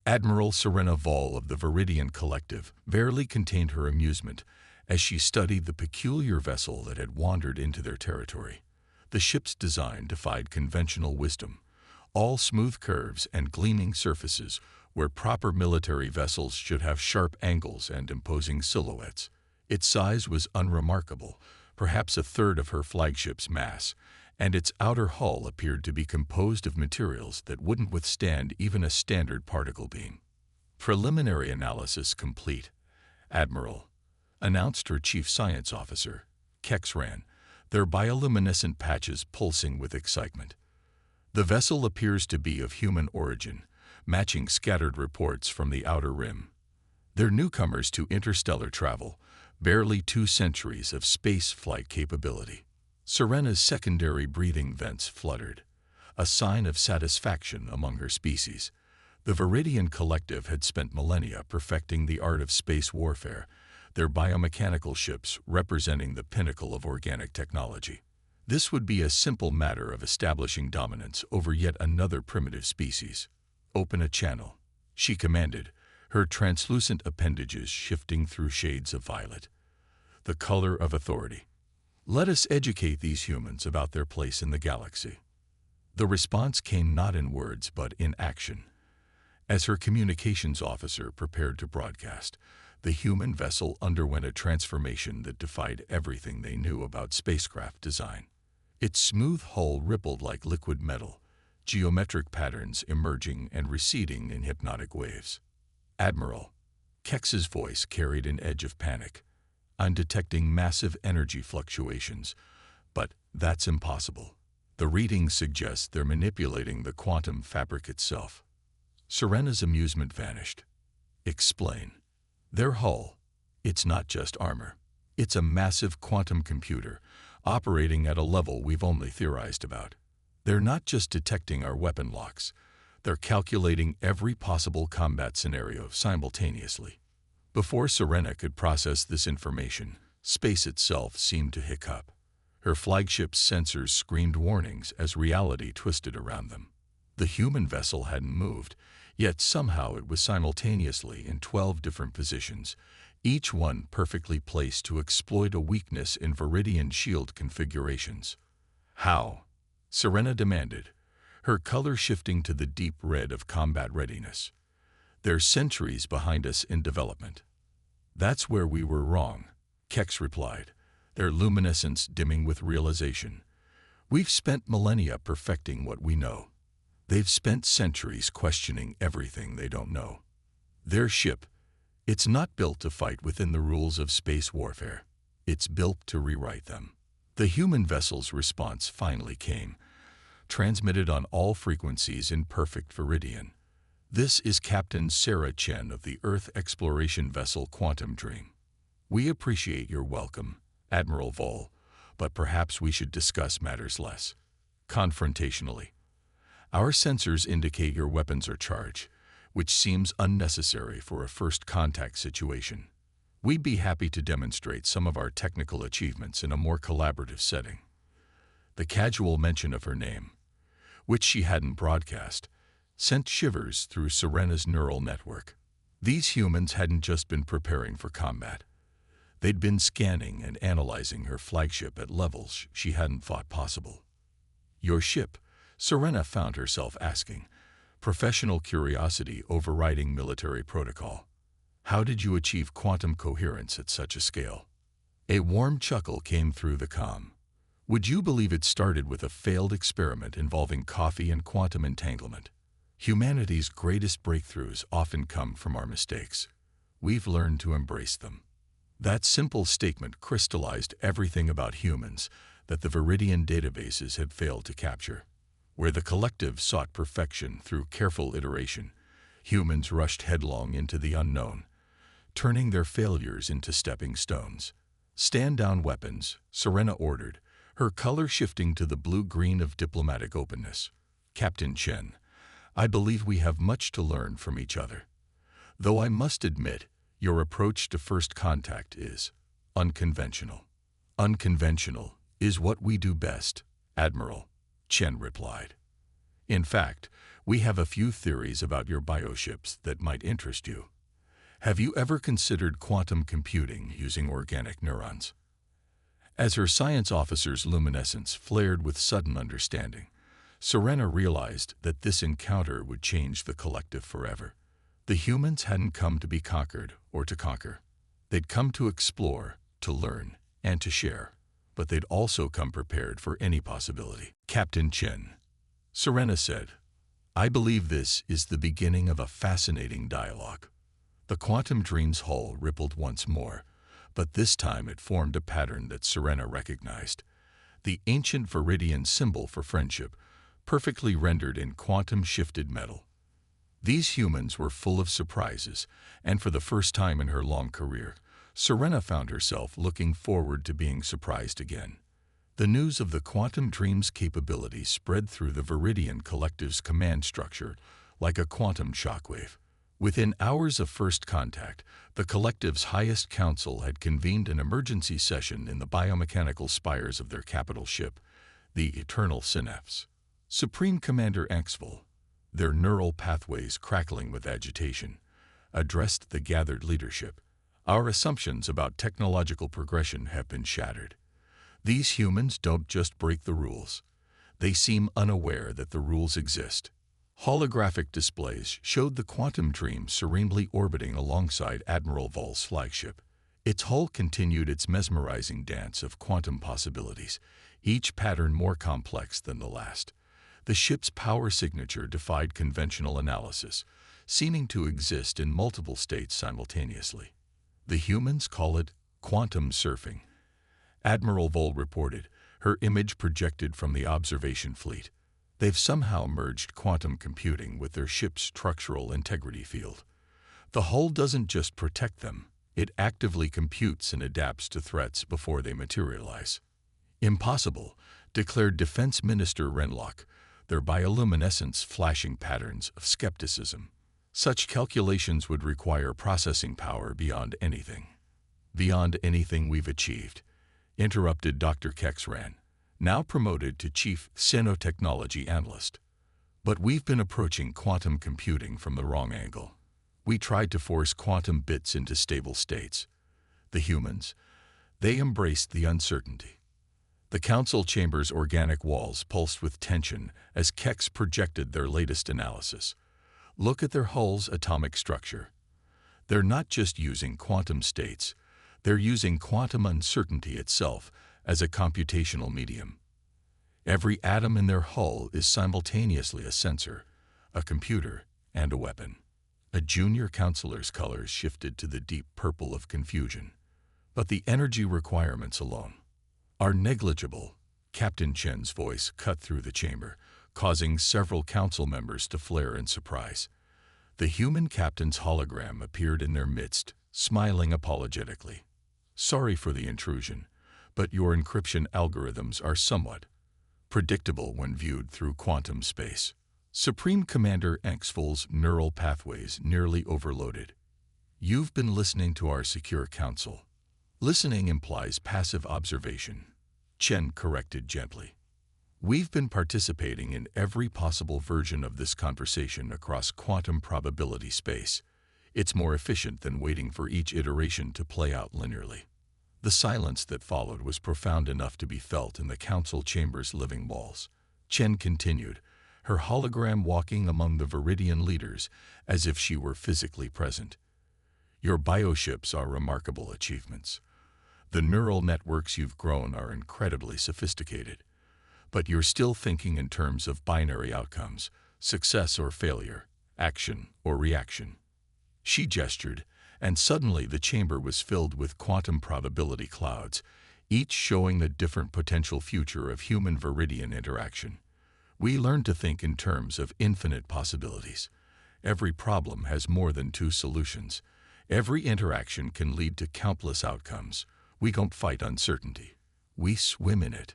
Admiral Serena Vall of the Viridian Collective barely contained her amusement as she studied the peculiar vessel that had wandered into their territory. The ship's design defied conventional wisdom, all smooth curves and gleaming surfaces where proper military vessels should have sharp angles and imposing silhouettes. Its size was unremarkable, perhaps a third of her flagship's mass, and its outer hull appeared to be composed of materials that wouldn't withstand even a standard particle beam. Preliminary analysis complete, Admiral, announced her chief science officer, Kexran, their bioluminescent patches pulsing with excitement. The vessel appears to be of human origin, matching scattered reports from the outer rim. They're newcomers to interstellar travel, barely 2 centuries of space flight capability. Serena's secondary breathing vents fluttered, a sign of satisfaction among her species. The Viridian Collective had spent millennia perfecting the art of space warfare, their biomechanical ships representing the pinnacle of organic technology. This would be a simple matter of establishing dominance over yet another primitive species. "Open a channel," she commanded, her translucent appendages shifting through shades of violet. The color of authority. "Let us educate these humans about their place in the galaxy." The response came not in words but in action. As her communications officer prepared to broadcast, the human vessel underwent a transformation that defied everything they knew about spacecraft design. Its smooth hull rippled like liquid metal, geometric patterns emerging and receding in hypnotic waves. "Admiral," Kex's voice carried an edge of panic, "I'm detecting massive energy fluctuations, but that's impossible. The readings suggest they're manipulating the quantum fabric itself." Serena's amusement vanished. "Explain." "Their hull, it's not just armor. It's a massive quantum computer, operating at a level we've only theorized about. They're not just detecting our weapon locks, they're calculating every possible combat scenario simultaneously." Before Serena could process this information, space itself seemed to hiccup. Her flagship's sensors screamed warnings as reality twisted around them. The human vessel hadn't moved, yet somehow it was simultaneously in 12 different positions, each one perfectly placed to exploit a weakness in Viridian shield configurations. "How?" Serena demanded, her color shifting to the deep red of combat readiness. "They're centuries behind us in development." "That's where we were wrong," Kex replied, their luminescence dimming with realization. "We've spent millennia perfecting what we know. They've spent centuries questioning everything they don't know. Their ship, it's not built to fight within the rules of space warfare. It's built to rewrite them." The human vessel's response finally came, transmitted on all frequencies in perfect Viridian. "This is Captain Sarah Chen of the Earth exploration vessel Quantum Dream. We appreciate your welcome, Admiral Vall, but perhaps we should discuss matters less confrontationally. Our sensors indicate your weapons are charged, which seems unnecessary for a first contact situation. We'd be happy to demonstrate some of our technical achievements in a more collaborative setting." The casual mention of her name, which she hadn't broadcast, sent shivers through Serena's neural network. These humans hadn't just been preparing for combat. They'd been scanning and analyzing her flagship at levels she hadn't thought possible. "Your ship," Serena found herself asking, professional curiosity overriding military protocol. "How did you achieve quantum coherence at such a scale?" A warm chuckle came through the comm. "Would you believe it started with a failed experiment involving coffee and quantum entanglement? Humanity's greatest breakthroughs often come from our mistakes. We've learned to embrace them." That simple statement crystallized everything about humans that the Viridian databases had failed to capture. Where the collective sought perfection through careful iteration, humans rushed headlong into the unknown, turning their failures into stepping stones. "Stand down weapons," Serena ordered, her color shifting to the blue-green of diplomatic openness. "Captain Chen, I believe we have much to learn from each other. Though I must admit, your approach to first contact is unconventional." "Unconventional is what we do best, Admiral," Chen replied. In fact, we have a few theories about your bioships that might interest you. Have you ever considered quantum computing using organic neurons? As her science officer's luminescence flared with sudden understanding, Serena realized that this encounter would change the collective forever. The humans hadn't come to be conquered or to conquer. They'd come to explore, to learn, and to share. But they'd also come prepared for any possibility. Captain Chen, Serena said, I believe this is the beginning of a fascinating dialogue. The quantum dream's hull rippled once more, but this time it formed a pattern that Serena recognized. The ancient Viridian symbol for friendship, perfectly rendered in quantum-shifted metal. These humans were full of surprises, and for the first time in her long career, Serena found herself looking forward to being surprised again. The news of the quantum dream's capability spread through the Viridian Collective's command structure like a quantum shockwave. Within hours of first contact, the Collective's highest council had convened an emergency session in the biomechanical spires of their capital ship, the Eternal Synapse. Supreme Commander Axel, their neural pathways crackling with agitation, addressed the gathered leadership. Our assumptions about technological progression have been shattered. These humans don't just break the rules. They seem unaware that the rules exist. Holographic displays showed the quantum dream serenely orbiting alongside Admiral Vol's flagship. Its hull continued its mesmerizing dance of quantum possibilities, each pattern more complex than the last. The ship's power signature defied conventional analysis, seeming to exist in multiple states simultaneously. The humans call it quantum surfing. Admiral Vol reported, her image projected from the observation fleet. They've somehow merged quantum computing with their ship's structural integrity field. The hull doesn't just protect them, it actively computes and adapts to threats before they materialize. Impossible, declared Defense Minister Renlock, their bioluminescence flashing patterns of skepticism. Such calculations would require processing power beyond anything. Beyond anything we've achieved, interrupted Dr. Kexran, now promoted to Chief Xenotechnology Analyst. But we've been approaching quantum computing from the wrong angle. We tried to force quantum bits into stable states. The humans, they embraced the uncertainty. The council chamber's organic walls pulsed with tension as Kex projected their latest analysis. Look at their hull's atomic structure. They're not just using quantum states, they're using quantum uncertainty itself as a computational medium. Every atom in their hull is simultaneously a sensor, a computer, and a weapon. A junior counselor's colors shifted to the deep purple of confusion. But the energy requirements alone are negligible. Captain Chen's voice cut through the chamber, causing several council members to flare in surprise. The human captain's hologram appeared in their midst, smiling apologetically. Sorry for the intrusion, but your encryption algorithms are somewhat predictable when viewed through quantum space. Supreme Commander Axel's neural pathways nearly overloaded. You've been listening to our secure council. Listening implies passive observation, Chen corrected gently. We've been participating in every possible version of this conversation across quantum probability space. It's more efficient than waiting for each iteration to play out linearly. The silence that followed was profound enough to be felt in the council chamber's living walls. Chen continued, her hologram walking among the Viridian leaders as if she were physically present. Your bioships are remarkable achievements. The neural networks you've grown are incredibly sophisticated. But you're still thinking in terms of binary outcomes, success or failure, action or reaction. She gestured, and suddenly the chamber was filled with quantum probability clouds, each showing the different potential future of human-Viridian interaction. We learned to think in terms of infinite possibilities. Every problem has more than two solutions. Every interaction can lead to countless outcomes. We don't fight uncertainty. We swim in it.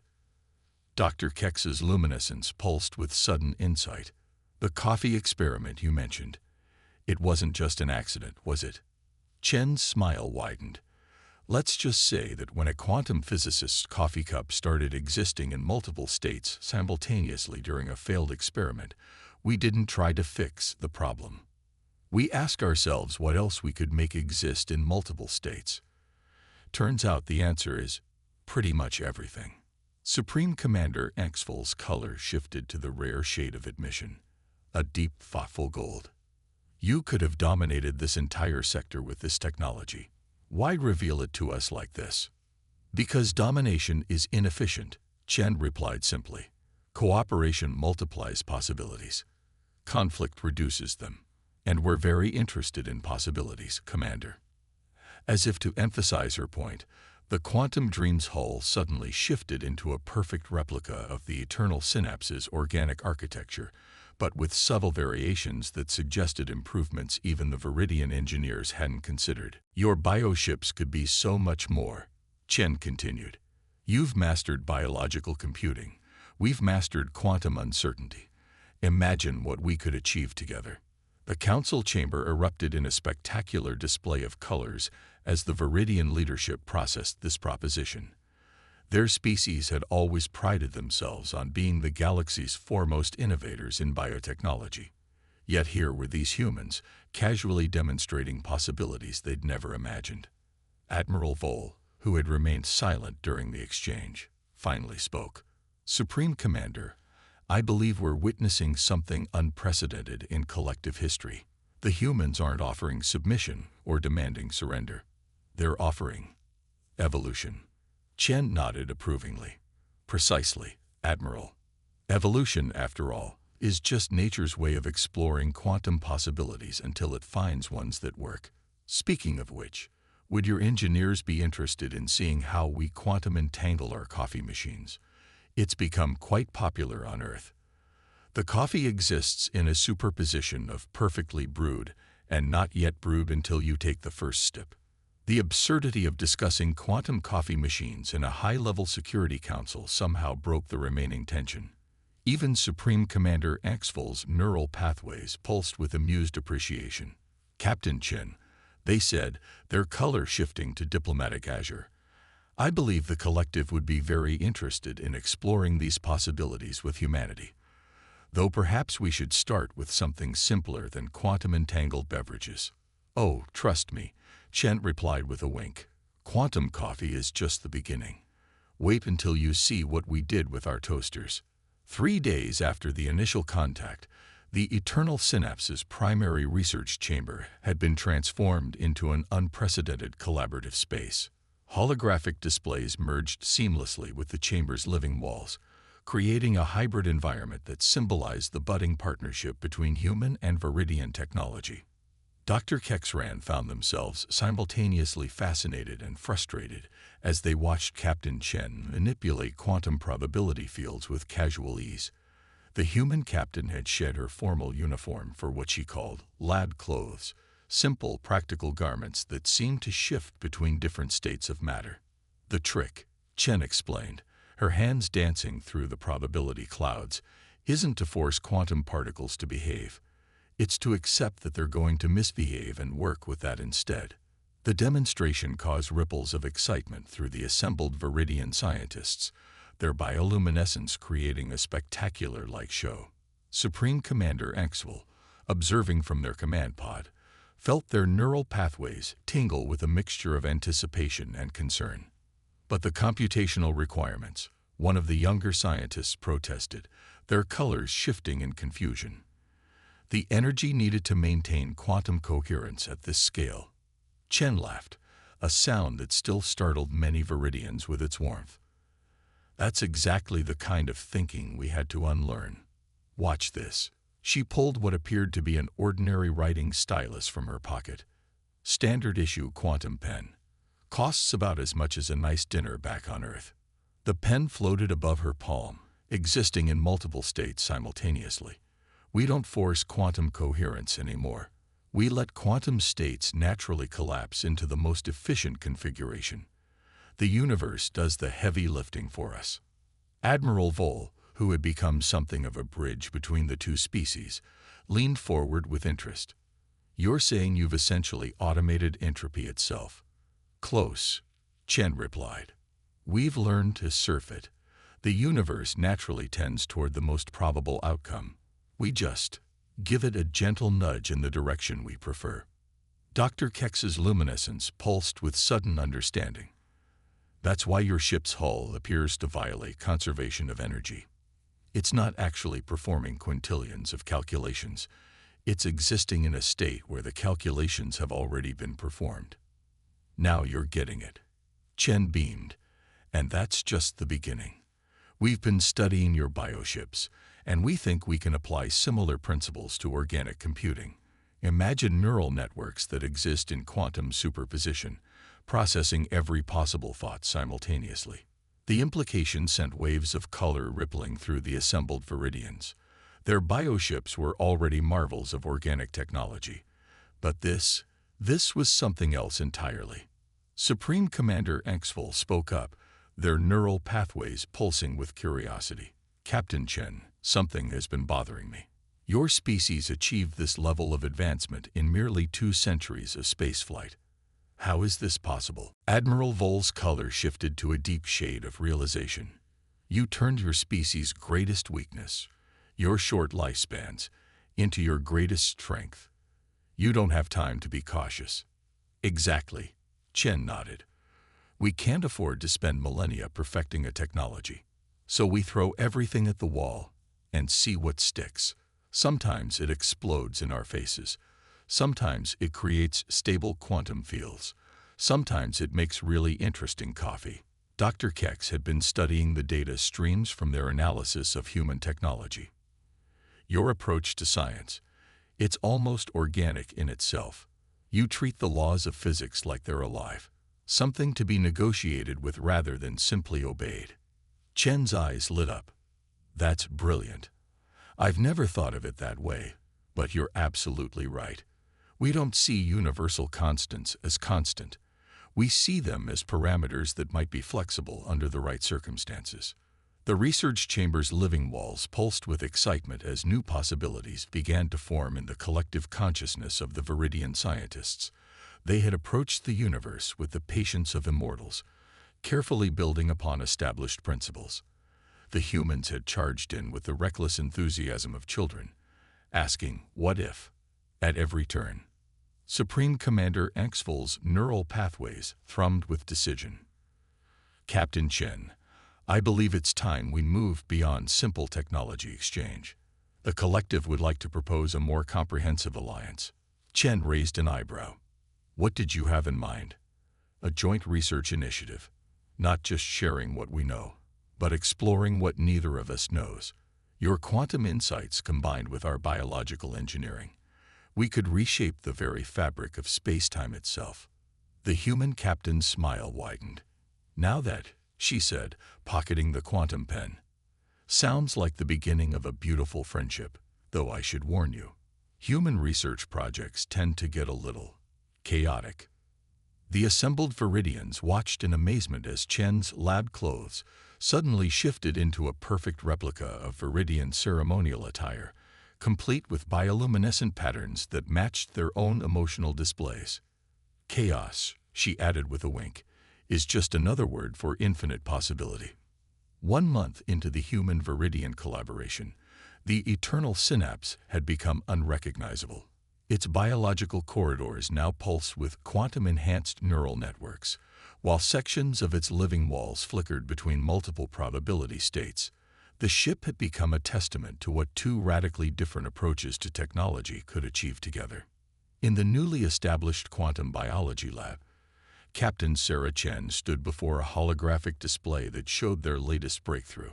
Dr. Kex's luminescence pulsed with sudden insight. The coffee experiment you mentioned. It wasn't just an accident, was it? Chen's smile widened. Let's just say that when a quantum physicist's coffee cup started existing in multiple states simultaneously during a failed experiment, we didn't try to fix the problem. We asked ourselves what else we could make exist in multiple states. Turns out the answer is pretty much everything. Supreme Commander Axel's color shifted to the rare shade of admission, a deep, thoughtful gold. You could have dominated this entire sector with this technology. Why reveal it to us like this? Because domination is inefficient, Chen replied simply. Cooperation multiplies possibilities. Conflict reduces them. And we're very interested in possibilities, Commander. As if to emphasize her point, the Quantum Dream's hull suddenly shifted into a perfect replica of the Eternal Synapse's organic architecture, but with subtle variations that suggested improvements even the Viridian engineers hadn't considered. Your bioships could be so much more, Chen continued. You've mastered biological computing. We've mastered quantum uncertainty. Imagine what we could achieve together. The council chamber erupted in a spectacular display of colors as the Viridian leadership processed this proposition. Their species had always prided themselves on being the galaxy's foremost innovators in biotechnology. Yet here were these humans, casually demonstrating possibilities they'd never imagined. Admiral Vol, who had remained silent during the exchange, finally spoke. Supreme Commander, I believe we're witnessing something unprecedented in collective history. The humans aren't offering submission or demanding surrender. They're offering evolution. Chen nodded approvingly. Precisely, Admiral. Evolution, after all, is just nature's way of exploring quantum possibilities until it finds ones that work. Speaking of which, would your engineers be interested in seeing how we quantum entangle our coffee machines? It's become quite popular on Earth. The coffee exists in a superposition of perfectly brewed and not yet brewed until you take the first step. The absurdity of discussing quantum coffee machines in a high-level security council somehow broke the remaining tension. Even Supreme Commander Axel's neural pathways pulsed with amused appreciation. Captain Chen, they said, their color shifting to diplomatic azure. I believe the collective would be very interested in exploring these possibilities with humanity. Though perhaps we should start with something simpler than quantum-entangled beverages. Oh, trust me, Chen replied with a wink. Quantum coffee is just the beginning. Wait until you see what we did with our toasters. 3 days after the initial contact, the Eternal Synapse's primary research chamber had been transformed into an unprecedented collaborative space. Holographic displays merged seamlessly with the chamber's living walls, creating a hybrid environment that symbolized the budding partnership between human and Viridian technology. Dr. Kexran found themselves simultaneously fascinated and frustrated as they watched Captain Chen manipulate quantum probability fields with casual ease. The human captain had shed her formal uniform for what she called lad clothes, simple, practical garments that seemed to shift between different states of matter. The trick, Chen explained, her hands dancing through the probability clouds, isn't to force quantum particles to behave. It's to accept that they're going to misbehave and work with that instead. The demonstration caused ripples of excitement through the assembled Viridian scientists, their bioluminescence creating a spectacular-like show. Supreme Commander Axel, observing from their command pod, felt their neural pathways tingle with a mixture of anticipation and concern. But the computational requirements, one of the younger scientists protested, their colors shifting in confusion. The energy needed to maintain quantum coherence at this scale. Chen laughed, a sound that still startled many Viridians with its warmth. That's exactly the kind of thinking we had to unlearn. Watch this. She pulled what appeared to be an ordinary writing stylus from her pocket. Standard issue quantum pen. Costs about as much as a nice dinner back on Earth. The pen floated above her palm, existing in multiple states simultaneously. We don't force quantum coherence anymore. We let quantum states naturally collapse into the most efficient configuration. The universe does the heavy lifting for us. Admiral Vol, who had become something of a bridge between the two species, leaned forward with interest. You're saying you've essentially automated entropy itself. Close. Chen replied. We've learned to surf it. The universe naturally tends toward the most probable outcome. We just give it a gentle nudge in the direction we prefer. Dr. Kex's luminescence pulsed with sudden understanding. That's why your ship's hull appears to violate conservation of energy. It's not actually performing quintillions of calculations. It's existing in a state where the calculations have already been performed. Now you're getting it. Chen beamed. And that's just the beginning. We've been studying your bioships, and we think we can apply similar principles to organic computing. Imagine neural networks that exist in quantum superposition, processing every possible thought simultaneously. The implication sent waves of color rippling through the assembled Viridians. Their bioships were already marvels of organic technology. But this was something else entirely. Supreme Commander Axel spoke up, their neural pathways pulsing with curiosity. Captain Chen, something has been bothering me. Your species achieved this level of advancement in merely 2 centuries of spaceflight. How is this possible? Admiral Vol's color shifted to a deep shade of realization. You turned your species' greatest weakness, your short lifespans, into your greatest strength. You don't have time to be cautious. Exactly. Chen nodded. We can't afford to spend millennia perfecting a technology. So we throw everything at the wall and see what sticks. Sometimes it explodes in our faces. Sometimes it creates stable quantum fields. Sometimes it makes really interesting coffee. Dr. Kex had been studying the data streams from their analysis of human technology. Your approach to science, it's almost organic in itself. You treat the laws of physics like they're alive, something to be negotiated with rather than simply obeyed. Chen's eyes lit up. That's brilliant. I've never thought of it that way, but you're absolutely right. We don't see universal constants as constant. We see them as parameters that might be flexible under the right circumstances. The research chamber's living walls pulsed with excitement as new possibilities began to form in the collective consciousness of the Viridian scientists. They had approached the universe with the patience of immortals, carefully building upon established principles. The humans had charged in with the reckless enthusiasm of children, asking, "What if?" at every turn. Supreme Commander Axel's neural pathways thrummed with decision. Captain Chen, I believe it's time we move beyond simple technology exchange. The collective would like to propose a more comprehensive alliance. Chen raised an eyebrow. What did you have in mind? A joint research initiative, not just sharing what we know, but exploring what neither of us knows. Your quantum insights combined with our biological engineering. We could reshape the very fabric of space-time itself. The human captain's smile widened. Now that, she said, pocketing the quantum pen, sounds like the beginning of a beautiful friendship, though I should warn you. Human research projects tend to get a little chaotic. The assembled Viridians watched in amazement as Chen's lab clothes suddenly shifted into a perfect replica of Viridian ceremonial attire, complete with bioluminescent patterns that matched their own emotional displays. Chaos, she added with a wink, is just another word for infinite possibility. 1 month into the human-Viridian collaboration, the eternal synapse had become unrecognizable. Its biological corridors now pulse with quantum-enhanced neural networks, while sections of its living walls flickered between multiple probability states. The ship had become a testament to what 2 radically different approaches to technology could achieve together. In the newly established quantum biology lab, Captain Sarah Chen stood before a holographic display that showed their latest breakthrough.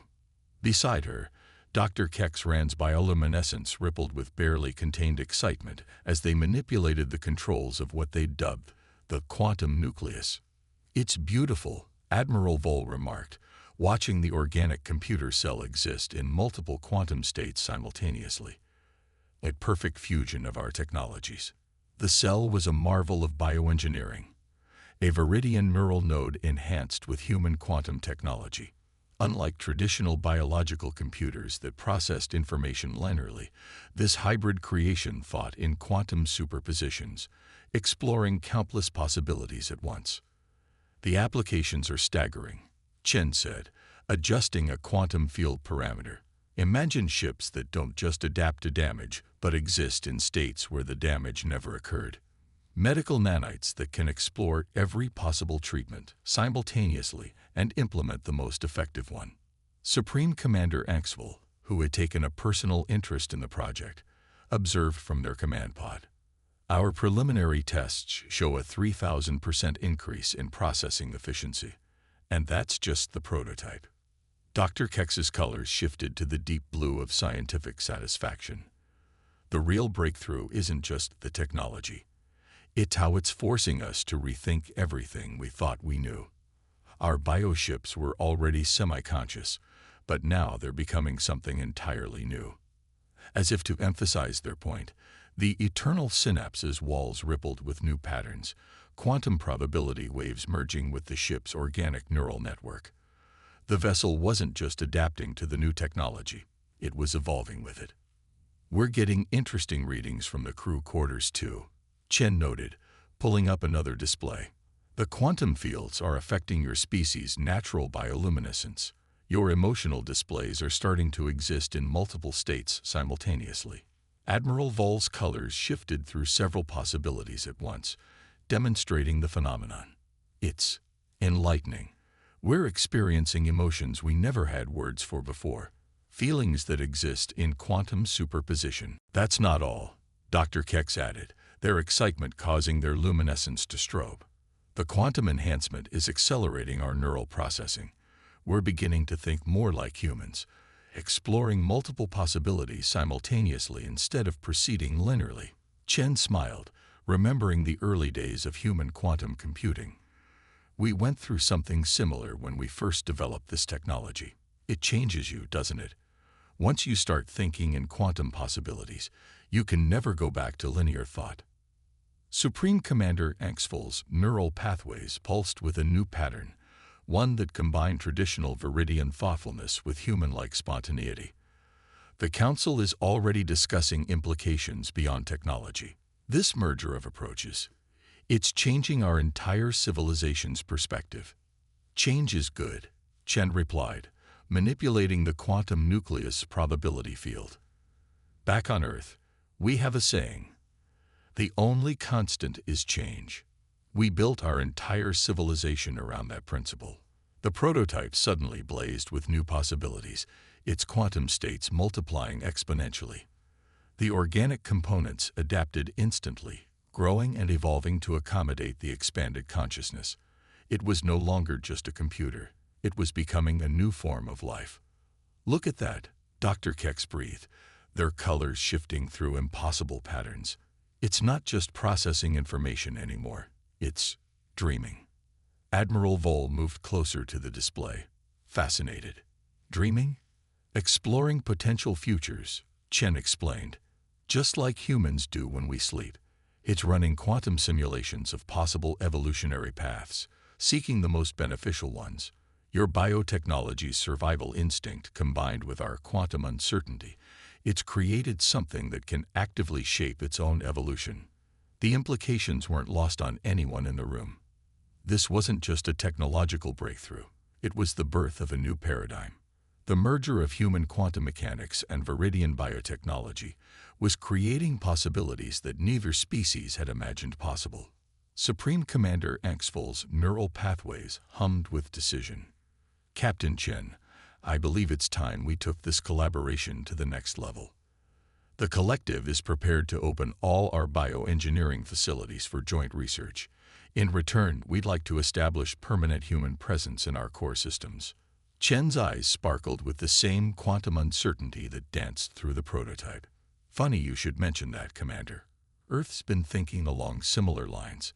Beside her, Dr. Kex Rand's bioluminescence rippled with barely contained excitement as they manipulated the controls of what they dubbed the quantum nucleus. It's beautiful, Admiral Vol remarked, watching the organic computer cell exist in multiple quantum states simultaneously. A perfect fusion of our technologies. The cell was a marvel of bioengineering, a Viridian neural node enhanced with human quantum technology. Unlike traditional biological computers that processed information linearly, this hybrid creation thought in quantum superpositions, exploring countless possibilities at once. The applications are staggering, Chen said, adjusting a quantum field parameter. Imagine ships that don't just adapt to damage, but exist in states where the damage never occurred. Medical nanites that can explore every possible treatment simultaneously and implement the most effective one. Supreme Commander Axwell, who had taken a personal interest in the project, observed from their command pod. Our preliminary tests show a 3,000% increase in processing efficiency, and that's just the prototype. Dr. Kex's colors shifted to the deep blue of scientific satisfaction. The real breakthrough isn't just the technology. It's how it's forcing us to rethink everything we thought we knew. Our bioships were already semi-conscious, but now they're becoming something entirely new. As if to emphasize their point, the eternal synapses walls rippled with new patterns, quantum probability waves merging with the ship's organic neural network. The vessel wasn't just adapting to the new technology, it was evolving with it. We're getting interesting readings from the crew quarters too, Chen noted, pulling up another display. The quantum fields are affecting your species' natural bioluminescence. Your emotional displays are starting to exist in multiple states simultaneously. Admiral Vol's colors shifted through several possibilities at once, demonstrating the phenomenon. It's enlightening. We're experiencing emotions we never had words for before, feelings that exist in quantum superposition. That's not all, Dr. Kex added, their excitement causing their luminescence to strobe. The quantum enhancement is accelerating our neural processing. We're beginning to think more like humans, exploring multiple possibilities simultaneously instead of proceeding linearly. Chen smiled, remembering the early days of human quantum computing. We went through something similar when we first developed this technology. It changes you, doesn't it? Once you start thinking in quantum possibilities, you can never go back to linear thought. Supreme Commander Axwell's neural pathways pulsed with a new pattern, one that combined traditional Viridian thoughtfulness with human-like spontaneity. The Council is already discussing implications beyond technology. This merger of approaches, it's changing our entire civilization's perspective. Change is good, Chen replied, manipulating the quantum nucleus probability field. Back on Earth, we have a saying, the only constant is change. We built our entire civilization around that principle. The prototype suddenly blazed with new possibilities, its quantum states multiplying exponentially. The organic components adapted instantly, growing and evolving to accommodate the expanded consciousness. It was no longer just a computer. It was becoming a new form of life. Look at that, Dr. Kex breathed, their colors shifting through impossible patterns. It's not just processing information anymore. It's dreaming. Admiral Vol moved closer to the display, fascinated. Dreaming? Exploring potential futures, Chen explained. Just like humans do when we sleep. It's running quantum simulations of possible evolutionary paths, seeking the most beneficial ones. Your biotechnology's survival instinct combined with our quantum uncertainty, it's created something that can actively shape its own evolution. The implications weren't lost on anyone in the room. This wasn't just a technological breakthrough. It was the birth of a new paradigm. The merger of human quantum mechanics and Viridian biotechnology was creating possibilities that neither species had imagined possible. Supreme Commander Axwell's neural pathways hummed with decision. Captain Chen, I believe it's time we took this collaboration to the next level. The collective is prepared to open all our bioengineering facilities for joint research. In return, we'd like to establish permanent human presence in our core systems. Chen's eyes sparkled with the same quantum uncertainty that danced through the prototype. Funny you should mention that, Commander. Earth's been thinking along similar lines.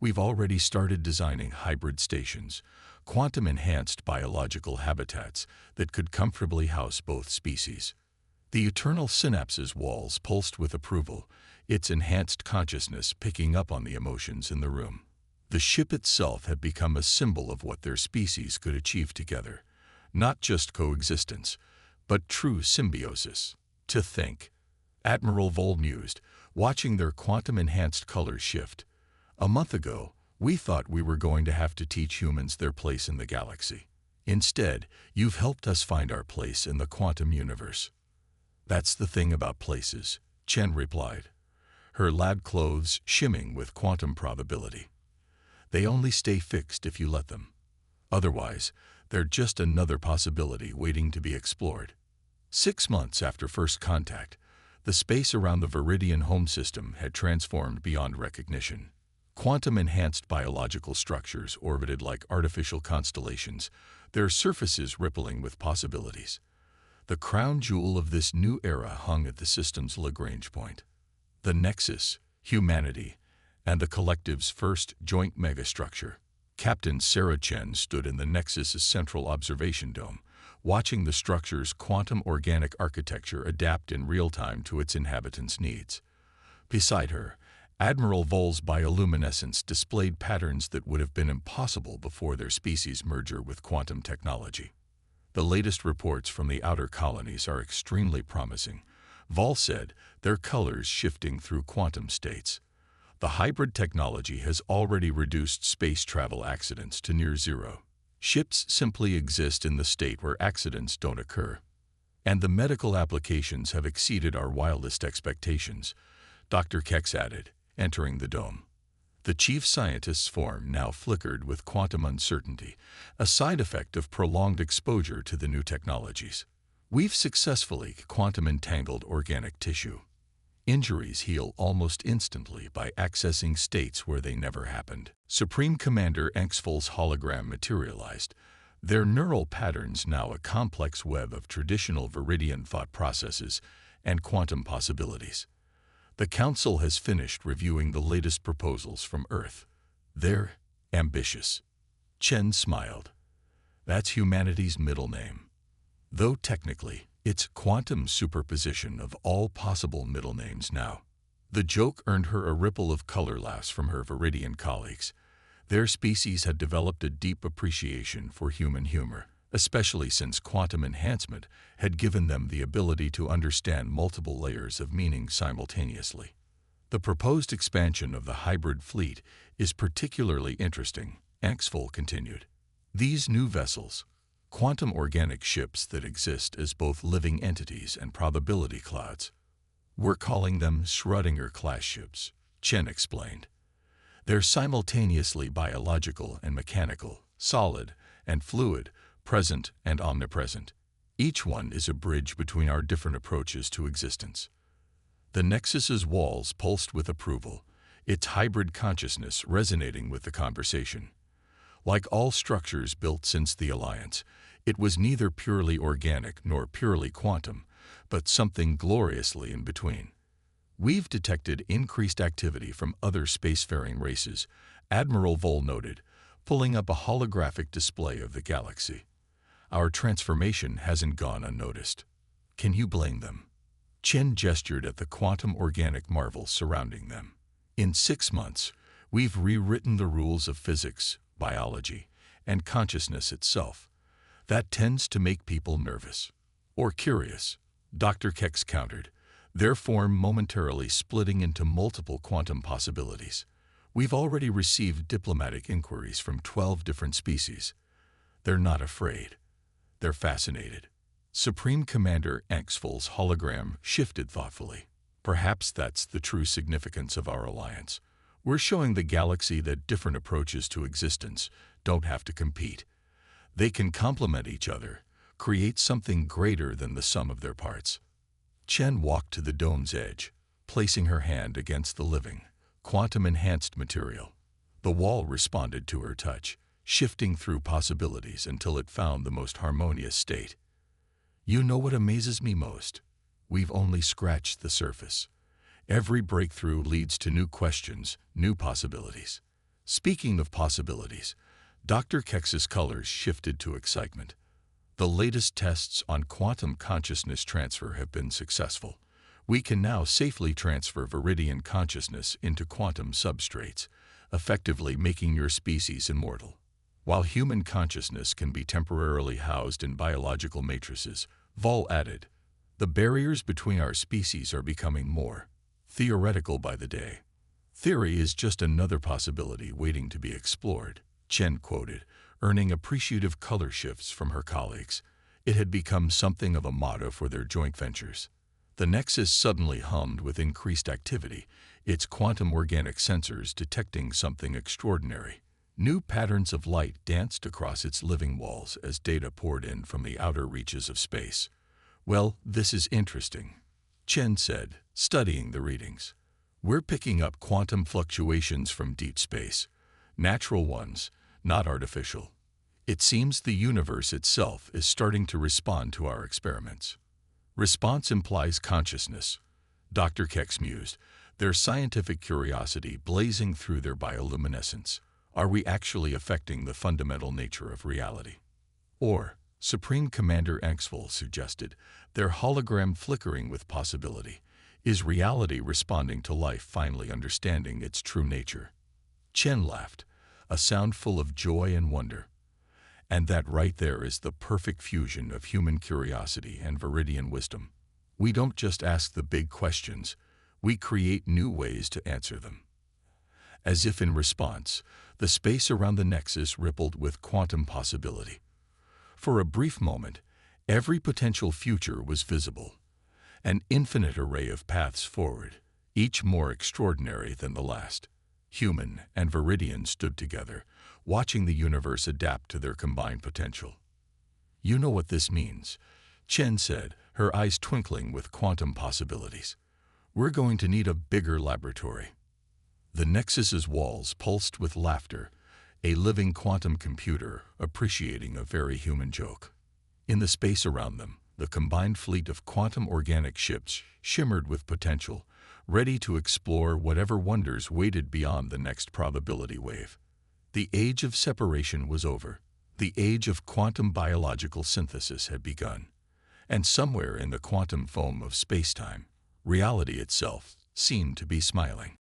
We've already started designing hybrid stations, quantum-enhanced biological habitats that could comfortably house both species. The eternal synapses walls pulsed with approval, its enhanced consciousness picking up on the emotions in the room. The ship itself had become a symbol of what their species could achieve together. Not just coexistence, but true symbiosis. To think, Admiral Vol mused, watching their quantum-enhanced colors shift. A month ago, We thought we were going to have to teach humans their place in the galaxy. Instead, you've helped us find our place in the quantum universe." "That's the thing about places," Chen replied, her lab clothes shimming with quantum probability. "They only stay fixed if you let them. Otherwise, they're just another possibility waiting to be explored." 6 months after first contact, the space around the Viridian home system had transformed beyond recognition. Quantum-enhanced biological structures orbited like artificial constellations, their surfaces rippling with possibilities. The crown jewel of this new era hung at the system's Lagrange point. The Nexus, humanity, and the collective's first joint megastructure. Captain Sarah Chen stood in the Nexus's central observation dome, watching the structure's quantum organic architecture adapt in real time to its inhabitants' needs. Beside her, Admiral Vol's bioluminescence displayed patterns that would have been impossible before their species' merger with quantum technology. "The latest reports from the outer colonies are extremely promising," Vol said, their colors shifting through quantum states. "The hybrid technology has already reduced space travel accidents to near zero. Ships simply exist in the state where accidents don't occur. And the medical applications have exceeded our wildest expectations," Dr. Kex added, entering the dome. The chief scientist's form now flickered with quantum uncertainty, a side effect of prolonged exposure to the new technologies. "We've successfully quantum-entangled organic tissue. Injuries heal almost instantly by accessing states where they never happened." Supreme Commander Engstful's hologram materialized, their neural patterns now a complex web of traditional Viridian thought processes and quantum possibilities. "The Council has finished reviewing the latest proposals from Earth. They're ambitious." Chen smiled. "That's humanity's middle name. Though technically, it's quantum superposition of all possible middle names now." The joke earned her a ripple of color laughs from her Viridian colleagues. Their species had developed a deep appreciation for human humor, especially since quantum enhancement had given them the ability to understand multiple layers of meaning simultaneously. "The proposed expansion of the hybrid fleet is particularly interesting," Engstful continued. "These new vessels, quantum organic ships that exist as both living entities and probability clouds. We're calling them Schrödinger-class ships," Chen explained. "They're simultaneously biological and mechanical, solid and fluid, present and omnipresent. Each one is a bridge between our different approaches to existence." The Nexus's walls pulsed with approval, its hybrid consciousness resonating with the conversation. Like all structures built since the Alliance, it was neither purely organic nor purely quantum, but something gloriously in between. "We've detected increased activity from other spacefaring races," Admiral Vol noted, pulling up a holographic display of the galaxy. "Our transformation hasn't gone unnoticed. Can you blame them?" Chen gestured at the quantum organic marvels surrounding them. "In 6 months, we've rewritten the rules of physics, biology, and consciousness itself. That tends to make people nervous. Or curious," Dr. Kex countered, their form momentarily splitting into multiple quantum possibilities. "We've already received diplomatic inquiries from 12 different species. They're not afraid. They're fascinated." Supreme Commander Engstful's hologram shifted thoughtfully. "Perhaps that's the true significance of our alliance. We're showing the galaxy that different approaches to existence don't have to compete. They can complement each other, create something greater than the sum of their parts." Chen walked to the dome's edge, placing her hand against the living, quantum-enhanced material. The wall responded to her touch, shifting through possibilities until it found the most harmonious state. "You know what amazes me most? We've only scratched the surface. Every breakthrough leads to new questions, new possibilities." Speaking of possibilities, Dr. Kex's colors shifted to excitement. "The latest tests on quantum consciousness transfer have been successful. We can now safely transfer Viridian consciousness into quantum substrates, effectively making your species immortal. While human consciousness can be temporarily housed in biological matrices," Vol added, "the barriers between our species are becoming more theoretical by the day." Theory is just another possibility waiting to be explored, Chen quoted, earning appreciative color shifts from her colleagues. It had become something of a motto for their joint ventures. The Nexus suddenly hummed with increased activity, its quantum organic sensors detecting something extraordinary. New patterns of light danced across its living walls as data poured in from the outer reaches of space. "Well, this is interesting," Chen said, studying the readings. "We're picking up quantum fluctuations from deep space. Natural ones, not artificial. It seems the universe itself is starting to respond to our experiments." "Response implies consciousness," Dr. Kex mused, their scientific curiosity blazing through their bioluminescence. "Are we actually affecting the fundamental nature of reality?" Or, Supreme Commander Axel suggested, their hologram flickering with possibility. Is reality responding to life finally understanding its true nature? Chen laughed, a sound full of joy and wonder. And that right there is the perfect fusion of human curiosity and Viridian wisdom. We don't just ask the big questions, we create new ways to answer them. As if in response, the space around the Nexus rippled with quantum possibility. For a brief moment, every potential future was visible. An infinite array of paths forward, each more extraordinary than the last. Human and Viridian stood together, watching the universe adapt to their combined potential. "You know what this means," Chen said, her eyes twinkling with quantum possibilities. "We're going to need a bigger laboratory." The Nexus's walls pulsed with laughter, a living quantum computer appreciating a very human joke. In the space around them, the combined fleet of quantum organic ships shimmered with potential, ready to explore whatever wonders waited beyond the next probability wave. The age of separation was over. The age of quantum biological synthesis had begun. And somewhere in the quantum foam of spacetime, reality itself seemed to be smiling.